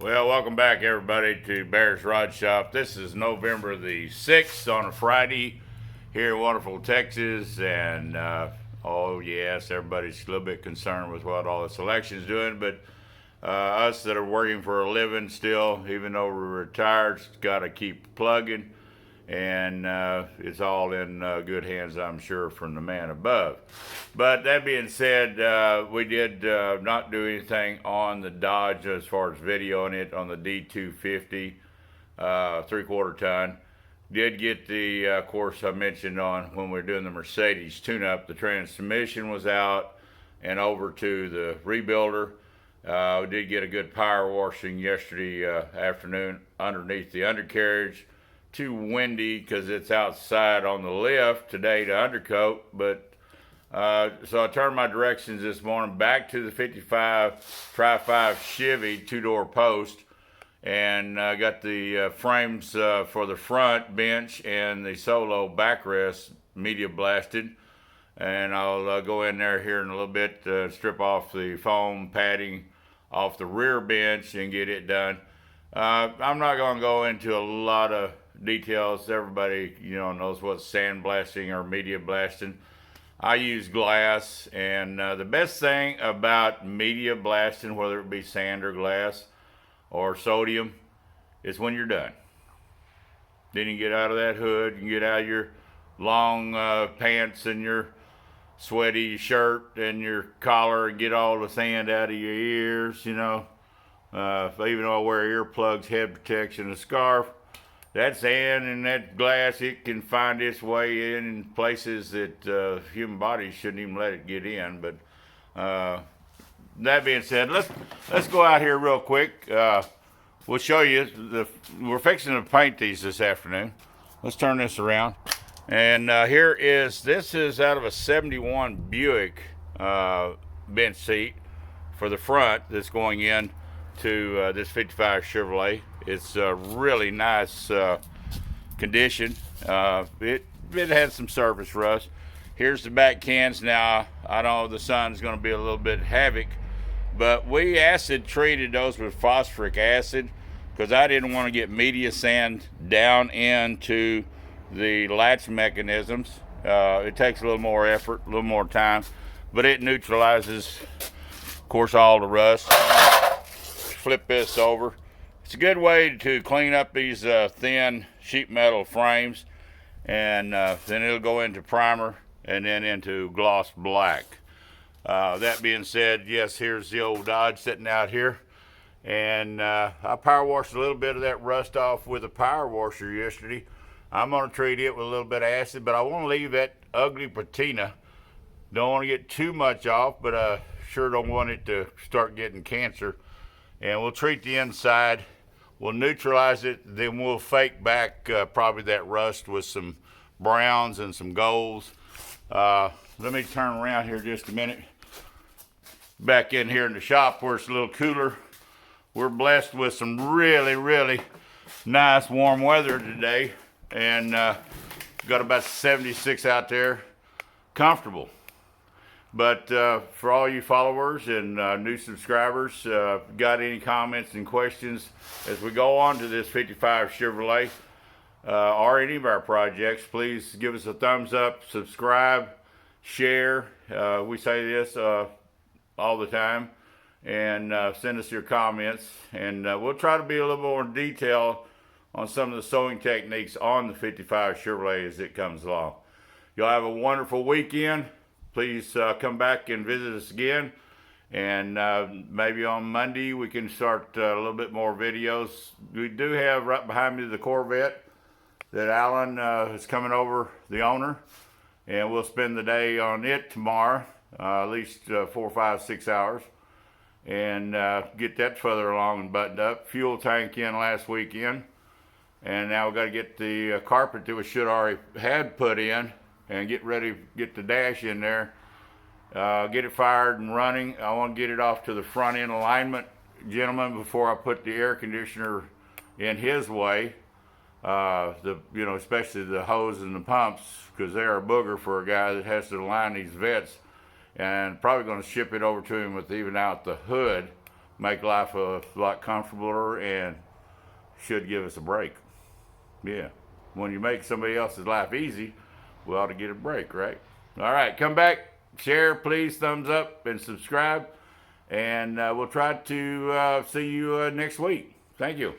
Well, welcome back everybody to Bear's Rod Shop. This is November the 6th on a Friday here in wonderful Texas. And oh yes, everybody's a little bit concerned with what all this election's doing. But us that are working for a living still, even though we're retired, got to keep plugging. And it's all in good hands, I'm sure, from the man above. But that being said, we did not do anything on the Dodge as far as videoing it on the D250 3/4 ton. Did get the of course I mentioned on when we were doing the Mercedes tune-up, the transmission was out and over to the rebuilder. We did get a good power washing yesterday afternoon underneath the undercarriage. Too windy because it's outside on the lift today to undercoat, but so I turned my directions this morning back to the 55 Tri-5 Chevy two-door post, and got the frames for the front bench and the solo backrest media blasted, and I'll go in there here in a little bit, strip off the foam padding off the rear bench and get it done. I'm not going to go into a lot of details. Everybody knows what sandblasting or media blasting. I use glass, and the best thing about media blasting, whether it be sand or glass or sodium, is when you're done. Then you get out of that hood, you can get out of your long pants and your sweaty shirt and your collar and get all the sand out of your ears, even though I wear earplugs, head protection, a scarf, that sand and that glass, it can find its way in places that human bodies shouldn't even let it get in. But that being said, let's go out here real quick. We'll show you we're fixing to paint these this afternoon. Let's turn this around. And this is out of a 71 Buick bench seat for the front that's going in to this 55 Chevrolet. It's a really nice condition. It had some surface rust. Here's the back cans. Now I know the sun's going to be a little bit havoc, but we acid treated those with phosphoric acid because I didn't want to get media sand down into the latch mechanisms. It takes a little more effort, a little more time, but it neutralizes, of course, all the rust. Flip this over. It's a good way to clean up these thin sheet metal frames, and then it'll go into primer and then into gloss black. That being said, yes, here's the old Dodge sitting out here, and I power washed a little bit of that rust off with a power washer yesterday. I'm going to treat it with a little bit of acid, but I want to leave that ugly patina. Don't want to get too much off, but I sure don't want it to start getting cancer. And we'll treat the inside, we'll neutralize it, then we'll fake back probably that rust with some browns and some golds. Let me turn around here just a minute. Back in here in the shop where it's a little cooler. We're blessed with some really, really nice warm weather today, and got about 76 out there, comfortable. But for all you followers and new subscribers, got any comments and questions as we go on to this 55 Chevrolet or any of our projects, please give us a thumbs up, subscribe, share. We say this all the time, and send us your comments, and we'll try to be a little more in detail on some of the sewing techniques on the 55 Chevrolet as it comes along. You'll have a wonderful weekend. Please come back and visit us again, and maybe on Monday we can start a little bit more videos. We do have right behind me the Corvette that Alan is coming over, the owner, and we'll spend the day on it tomorrow, at least 4, 5, 6 hours, and get that further along and buttoned up. Fuel tank in last weekend, and now we've got to get the carpet that we should already had put in and get ready, get the dash in there, get it fired and running. I want to get it off to the front end alignment, gentlemen, before I put the air conditioner in his way. Especially the hose and the pumps, because they're a booger for a guy that has to line these vets, and probably going to ship it over to him with even out the hood make life a lot comfortabler and should give us a break. Yeah. When you make somebody else's life easy, we ought to get a break, right? All right, come back, share, please, thumbs up, and subscribe. And we'll try to see you next week. Thank you.